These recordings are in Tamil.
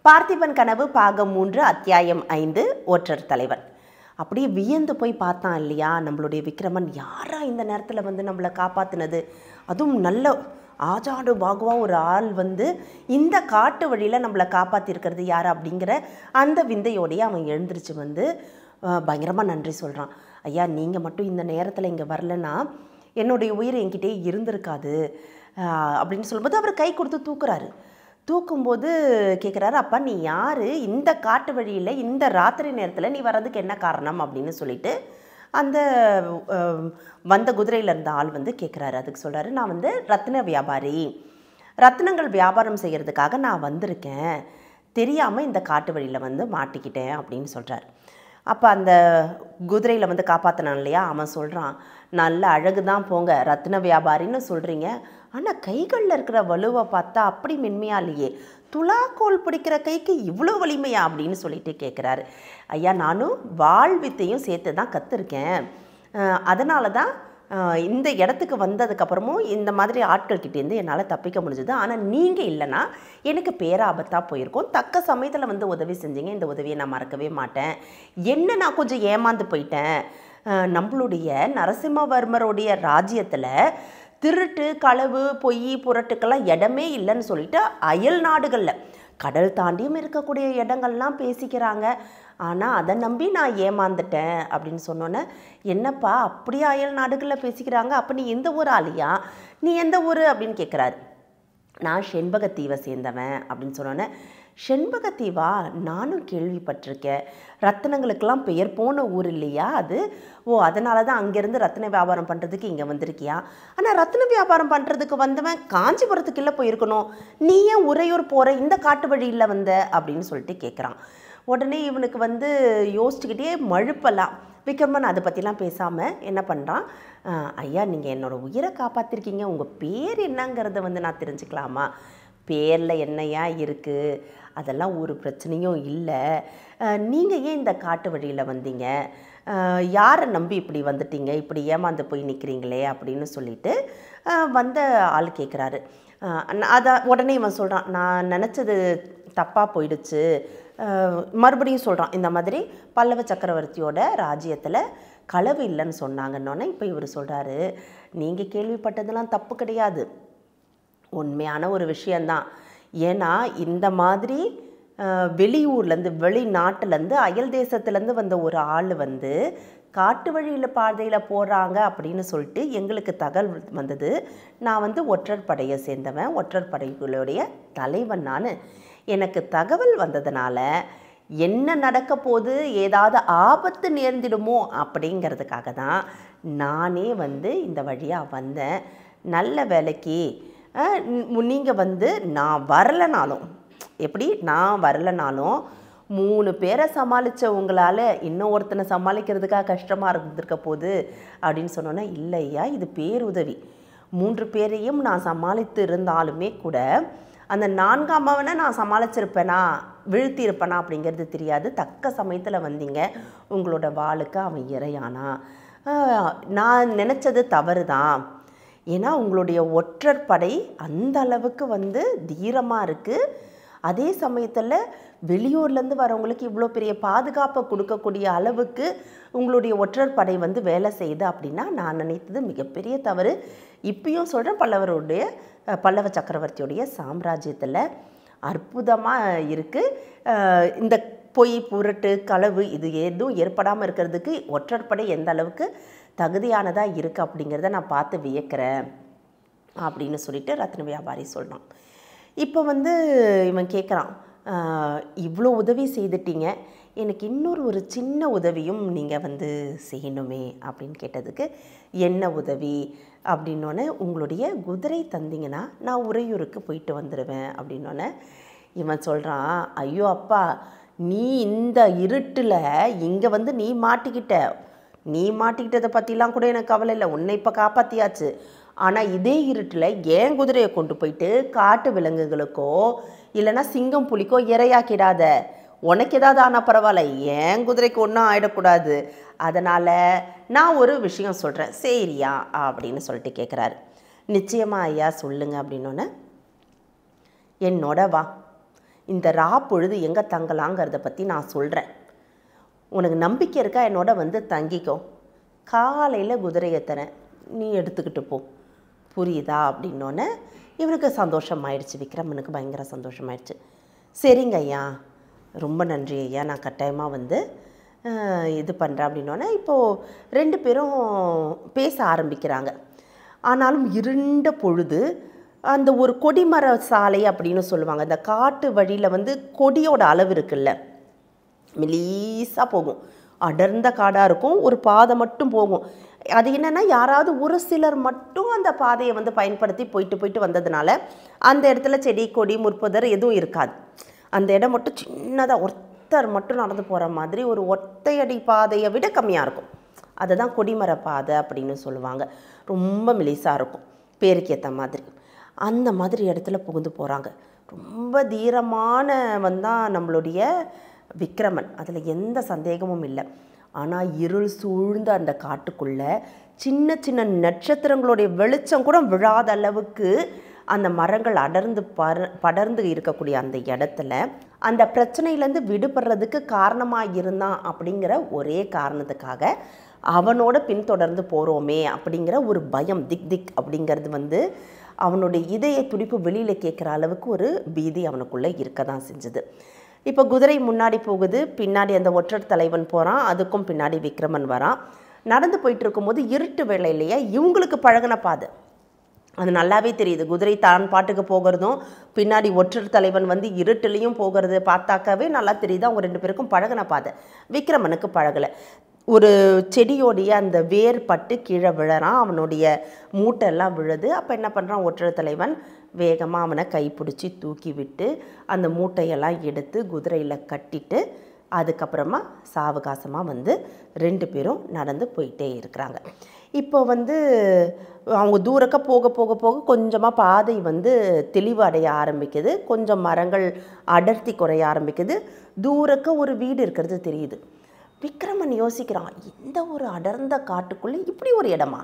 பார்த்திபன் கனவு பாகம் 3 அத்தியாயம் 5 ஒற்றர் தலைவன். அப்படியே வியந்து போய் பார்த்தான் இல்லையா, நம்மளுடைய விக்ரமன் யாரா இந்த நேரத்தில் வந்து நம்மளை காப்பாற்றினது, அதுவும் நல்ல ஆஜாடு பாகுவா ஒரு ஆள் வந்து இந்த காட்டு வழியில் நம்மளை காப்பாற்றிருக்கிறது யார் அப்படிங்கிற அந்த விந்தையோடையே அவன் எழுந்திரிச்சு வந்து பயங்கரமாக நன்றி சொல்கிறான். ஐயா, நீங்கள் மட்டும் இந்த நேரத்தில் இங்கே வரலன்னா என்னுடைய உயிர் என்கிட்டே இருந்திருக்காது அப்படின்னு சொல்லும்போது அவர் கை கொடுத்து தூக்குறாரு. தூக்கும்போது கேட்குறாரு, அப்பா நீ யார், இந்த காட்டு வழியில் இந்த ராத்திரி நேரத்தில் நீ வர்றதுக்கு என்ன காரணம் அப்படின்னு சொல்லிட்டு அந்த வந்த குதிரையில் இருந்த ஆள் வந்து கேட்குறாரு. அதுக்கு சொல்கிறாரு, நான் வந்து ரத்தின வியாபாரி, ரத்தினங்கள் வியாபாரம் செய்கிறதுக்காக நான் வந்திருக்கேன், தெரியாமல் இந்த காட்டு வழியில் வந்து மாட்டிக்கிட்டேன் அப்படின்னு சொல்கிறார். அப்போ அந்த குதிரையில் வந்து காப்பாற்றினான் இல்லையா, அவன் சொல்கிறான், நல்ல அழகு தான் போங்க, ரத்தின வியாபாரின்னு சொல்கிறீங்க, ஆனால் கைகளில் இருக்கிற வலுவை பார்த்தா அப்படி மென்மையா இல்லையே, துலாக்கோல் பிடிக்கிற கைக்கு இவ்வளோ வலிமையா அப்படின்னு சொல்லிட்டு கேட்குறாரு. ஐயா, நானும் வாழ்வித்தையும் சேர்த்து தான் கற்றுருக்கேன், அதனால தான் இந்த இடத்துக்கு வந்ததுக்கப்புறமும் இந்த மாதிரி ஆட்கள்கிட்டேருந்து என்னால் தப்பிக்க முடிஞ்சுது. ஆனால் நீங்கள் இல்லைன்னா எனக்கு பேராபத்தாக போயிருக்கோம். தக்க சமயத்தில் வந்து உதவி செஞ்சீங்க, இந்த உதவியை நான் மறக்கவே மாட்டேன். என்ன நான் கொஞ்சம் ஏமாந்து போயிட்டேன், நம்மளுடைய நரசிம்மவர்மருடைய ராஜ்யத்தில் திருட்டு களவு பொய் புரட்டுக்கெல்லாம் இடமே இல்லைன்னு சொல்லிட்டு அயல் நாடுகளில் கடல் தாண்டியும் இருக்கக்கூடிய இடங்கள்லாம் பேசிக்கிறாங்க, ஆனால் அதை நம்பி நான் ஏமாந்துட்டேன் அப்படின்னு சொன்னோன்னே, என்னப்பா அப்படியே அயல் நாடுகளில் பேசிக்கிறாங்க, அப்போ நீ எந்த ஊர் ஆளியா, நீ எந்த ஊர் அப்படின்னு கேட்குறாரு. நான் செண்பகத்தீவை சேர்ந்தவன் அப்படின்னு சொன்னோன்னே, செண்பகத்தீவா, நானும் கேள்விப்பட்டிருக்கேன், ரத்தினங்களுக்கெல்லாம் பெயர் போன ஊர் இல்லையா அது, ஓ அதனால தான் அங்கேருந்து ரத்தின வியாபாரம் பண்ணுறதுக்கு இங்கே வந்திருக்கியா, ஆனால் ரத்தின வியாபாரம் பண்ணுறதுக்கு வந்தவன் காஞ்சிபுரத்துக்கு இல்லை போயிருக்கணும், நீ ஏன் உறையூர் போகிற இந்த காட்டு வழியில் வந்த அப்படின்னு சொல்லிட்டு கேட்குறான். உடனே இவனுக்கு வந்து யோசிச்சுக்கிட்டே மழுப்பலாம். விக்ரமன் அதை பற்றிலாம் பேசாமல் என்ன பண்ணுறான், ஐயா நீங்கள் என்னோடய உயிரை காப்பாற்றிருக்கீங்க, உங்கள் பேர் என்னங்கிறத வந்து நான் தெரிஞ்சுக்கலாமா, பேரில் என்னையா இருக்குது, அதெல்லாம் ஒரு பிரச்சனையும் இல்லை, நீங்கள் ஏன் இந்த காட்டு வழியில் வந்தீங்க, யாரை நம்பி இப்படி வந்துட்டீங்க, இப்படி ஏமாந்து போய் நிற்கிறீங்களே அப்படின்னு சொல்லிட்டு வந்த ஆள் கேட்குறாரு. அதை உடனே இவன் சொல்கிறான், நான் நினச்சது தப்பாக போயிடுச்சு, மறுபடியும் சொல்கிறான், இந்த மாதிரி பல்லவ சக்கரவர்த்தியோட ராஜ்யத்தில் களவு இல்லைன்னு சொன்னாங்கன்னொன்னே இப்போ இவர் சொல்கிறாரு, நீங்கள் கேள்விப்பட்டதெல்லாம் தப்பு கிடையாது, உண்மையான ஒரு விஷயந்தான். ஏன்னா இந்த மாதிரி வெளியூர்லேருந்து வெளிநாட்டிலேருந்து அயல் தேசத்துலேருந்து வந்த ஒரு ஆள் வந்து காட்டு வழியில் பாதையில் போகிறாங்க அப்படின்னு சொல்லிட்டு எங்களுக்கு தகவல் வந்தது. நான் வந்து ஒற்றர் படையை சேர்ந்தவன், ஒற்றர் படைகளுடைய தலைவன் நான், எனக்கு தகவல் வந்ததுனால என்ன நடக்க போது, ஏதாவது ஆபத்து நேர்ந்திடுமோ அப்படிங்கிறதுக்காக தான் நானே வந்து இந்த வழியாக வந்தேன். நல்ல வேலைக்கு நீங்கள் வந்து நான் வரலைனாலும், எப்படி நான் வரலைனாலும் 3 பேரை சமாளித்த உங்களால் இன்னொருத்தனை சமாளிக்கிறதுக்காக கஷ்டமாக இருந்திருக்க போகுது அப்படின்னு சொன்னோன்னா, இல்லையா இது பேருதவி, 3 பேரையும் நான் சமாளித்து இருந்தாலுமே கூட அந்த 4ஆமவனை நான் சமாளிச்சிருப்பேனா வீழ்த்தியிருப்பேனா அப்படிங்கிறது தெரியாது, தக்க சமயத்தில் வந்தீங்க, உங்களோட வாளுக்கு அவன் இறையானா, நான் நினச்சது தவறு தான், ஏன்னா உங்களுடைய ஒற்றர் படை அந்த அளவுக்கு வந்து தீரமாக இருக்குது, அதே சமயத்தில் வெளியூர்லேருந்து வரவங்களுக்கு இவ்வளோ பெரிய பாதுகாப்பை கொடுக்கக்கூடிய அளவுக்கு உங்களுடைய ஒற்றர் படை வந்து வேலை செய்யுது அப்படின்னா நான் நினைத்தது மிகப்பெரிய தவறு. இப்பயும் சொல்கிறேன், பல்லவ சக்கரவர்த்தியோடைய சாம்ராஜ்யத்தில் அற்புதமாக இருக்குது, இந்த பொய் புரட்டு களவு இது எதுவும் ஏற்படாமல் இருக்கிறதுக்கு ஒற்றர் படை எந்த அளவுக்கு தகுதியானதாக இருக்குது அப்படிங்கிறத நான் பார்த்து வியக்கிறேன் அப்படின்னு சொல்லிட்டு ரத்ன வியாபாரி சொல்கிறான். இப்போ வந்து இவன் கேட்குறான், இவ்வளோ உதவி செய்துட்டீங்க, எனக்கு ஒரு சின்ன உதவியும் நீங்கள் வந்து செய்யணுமே அப்படின்னு கேட்டதுக்கு, என்ன உதவி அப்படின்னோடனே, உங்களுடைய குதிரை தந்தீங்கன்னா நான் உறையூருக்கு போயிட்டு வந்துடுவேன் அப்படின்னோடனே இவன் சொல்கிறான், ஐயோ அப்பா, நீ இந்த இருட்டில் இங்கே வந்து நீ மாட்டிக்கிட்டதை பற்றிலாம் கூட எனக்கு கவலை இல்லை, உன்னை இப்போ காப்பாற்றியாச்சு, ஆனால் இதே இருட்டில் ஏன் குதிரையை கொண்டு போயிட்டு காட்டு விலங்குகளுக்கோ இல்லைன்னா சிங்கம் புலிக்கோ இரையாக்கிடாத, உனக்கு ஏதாவது ஆனால் பரவாயில்ல, ஏன் குதிரைக்கு ஒன்றும் ஆகிடக்கூடாது, அதனால் நான் ஒரு விஷயம் சொல்கிறேன் சரியா அப்படின்னு சொல்லிட்டு கேட்குறாரு. நிச்சயமாக ஐயா சொல்லுங்க அப்படின்னோடனே, என்னோட வா, இந்த பொழுது எங்கே தங்கலாங்கிறத பற்றி நான் சொல்கிறேன். உனக்கு நம்பிக்கை இருக்கா என்னோட வந்து தங்கிக்கோ. காலையில் குதிரையை தரேன், நீ எடுத்துக்கிட்டு போ, புரியுதா அப்படின்னோடனே இவனுக்கு சந்தோஷமாயிடுச்சு. விக்ரமனுக்கு பயங்கர சந்தோஷமாயிடுச்சு. சரிங்க ஐயா, ரொம்ப நன்றி ஐயா, நான் கட்டாயமாக வந்து இது பண்ணுறேன் அப்படின்னோடனே இப்போது 2 பேரும் பேச ஆரம்பிக்கிறாங்க. ஆனாலும் இருண்ட பொழுது அந்த ஒரு கொடிமர சாலை அப்படின்னு சொல்லுவாங்க. அந்த காட்டு வழியில் வந்து கொடியோட அளவு இருக்குல்ல, மெலீஸாக போகும், அடர்ந்த காடாக இருக்கும், ஒரு பாதை மட்டும் போகும். அது என்னென்னா யாராவது ஒரு சிலர் மட்டும் அந்த பாதையை வந்து பயன்படுத்தி போயிட்டு வந்ததுனால அந்த இடத்துல செடி கொடி முற்புதர் எதுவும் இருக்காது. அந்த இடம் மட்டும் சின்னதாக ஒருத்தர் மட்டும் நடந்து போகிற மாதிரி ஒரு ஒத்தையடி பாதையை விட கம்மியாக இருக்கும். அதை தான் கொடிமர பாதை அப்படின்னு சொல்லுவாங்க. ரொம்ப மெலிசாக இருக்கும், பேருக்கு ஏற்ற மாதிரி. அந்த மாதிரி இடத்துல புகுந்து போகிறாங்க. ரொம்ப தீரமானவன் தான் நம்மளுடைய விக்ரமன், அதில் எந்த சந்தேகமும் இல்லை. ஆனால் இருள் சூழ்ந்த அந்த காட்டுக்குள்ளே சின்ன சின்ன நட்சத்திரங்களுடைய வெளிச்சம் கூட விழாத அளவுக்கு அந்த மரங்கள் படர்ந்து இருக்கக்கூடிய அந்த இடத்துல அந்த பிரச்சனையிலேருந்து விடுபடுறதுக்கு காரணமாக இருந்தான் அப்படிங்கிற ஒரே காரணத்துக்காக அவனோட பின்தொடர்ந்து போகிறோமே அப்படிங்கிற ஒரு பயம், திக் அப்படிங்கிறது வந்து அவனுடைய இதய துடிப்பு வெளியில் கேட்குற அளவுக்கு ஒரு பீதி அவனுக்குள்ளே இருக்க தான் செஞ்சுது. இப்போ குதிரை முன்னாடி போகுது, பின்னாடி அந்த ஒற்றர் தலைவன் போகிறான், அதுக்கும் பின்னாடி விக்ரமன் வரான். நடந்து போயிட்டு இருக்கும்போது இருட்டு வேளையிலேயே இவங்களுக்கு பழகின பாதை அது நல்லாவே தெரியுது. குதிரை தான் பாட்டுக்கு போகிறதும் பின்னாடி ஒற்றர் தலைவன் வந்து இருட்டுலேயும் போகிறது பார்த்தாக்கவே நல்லா தெரியுது. அவங்க 2 பேருக்கும் பழகின பாதை. விக்ரமனுக்கு பழகலை. ஒரு செடியோடைய அந்த வேர் பட்டு கீழே விழறான், அவனுடைய மூட்டெல்லாம் விழுது. அப்போ என்ன பண்ணுறான் ஒற்றர் தலைவன், வேகமாக அவனை கைப்பிடிச்சி தூக்கி விட்டு அந்த மூட்டையெல்லாம் எடுத்து குதிரையில் கட்டிட்டு அதுக்கப்புறமா சாவகாசமாக வந்து 2 பேரும் நடந்து போயிட்டே இருக்கிறாங்க. இப்போ வந்து அவங்க தூரக்க போக போக போக கொஞ்சமாக பாதை வந்து தெளிவு அடைய ஆரம்பிக்குது, கொஞ்சம் மரங்கள் அடர்த்தி குறைய ஆரம்பிக்குது, தூரக்க ஒரு வீடு இருக்கிறது தெரியுது. விக்ரமன் யோசிக்கிறான், இந்த ஒரு அடர்ந்த காட்டுக்குள்ளே இப்படி ஒரு இடமா?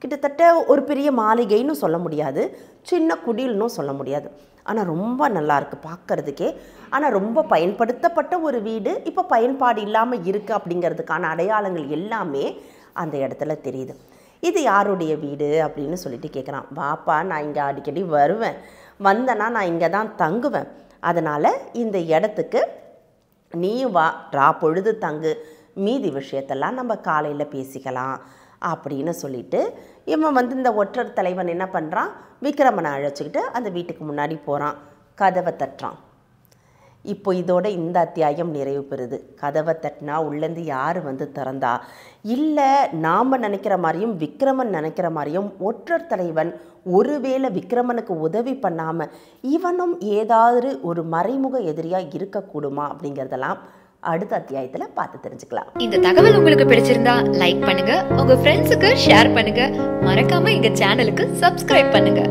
கிட்டத்தட்ட ஒரு பெரிய மாளிகைன்னு சொல்ல முடியாது, சின்ன குடில்னு சொல்ல முடியாது, ஆனால் ரொம்ப நல்லாயிருக்கு பார்க்கறதுக்கே. ஆனால் ரொம்ப பயன்படுத்தப்பட்ட ஒரு வீடு, இப்போ பயன்பாடு இல்லாமல் இருக்குது அப்படிங்கிறதுக்கான அடையாளங்கள் எல்லாமே அந்த இடத்துல தெரியுது. இது யாருடைய வீடு அப்படின்னு சொல்லிட்டு கேட்குறான். வாப்பா, நான் இங்கே அடிக்கடி வருவேன், வந்தேன்னா நான் இங்கே தான் தங்குவேன், அதனால் இந்த இடத்துக்கு நீயும் வா, பொழுது தங்கு, மீதி விஷயத்தெல்லாம் நம்ம காலையில் பேசிக்கலாம் அப்படின்னு சொல்லிட்டு இவன் வந்து இந்த ஒற்றர் தலைவன் என்ன பண்ணுறான், விக்ரமனை அழைச்சிக்கிட்டு அந்த வீட்டுக்கு முன்னாடி போகிறான், கதவை தட்டுறான். இப்போ இதோட இந்த அத்தியாயம் நிறைவு பெறுது. கதவை தட்டினா உள்ளேருந்து யார் வந்து திறந்தா? இல்லை, நாம் நினைக்கிற மாதிரியும் விக்ரமன் நினைக்கிற மாதிரியும் ஒற்றர் தலைவன் ஒருவேளை விக்ரமனுக்கு உதவி பண்ணாமல் இவனும் ஏதாவது ஒரு மறைமுக எதிரியாக இருக்கக்கூடுமா அப்படிங்கிறதெல்லாம் அடுத்த அத்தியாயத்தில் பார்த்து தெரிஞ்சுக்கலாம். இந்த தகவல் உங்களுக்கு பிடிச்சிருந்தா லைக் பண்ணுங்க, உங்க ஃப்ரெண்ட்ஸுக்கு ஷேர் பண்ணுங்க, மறக்காம எங்க சேனலுக்கு சப்ஸ்கிரைப் பண்ணுங்க.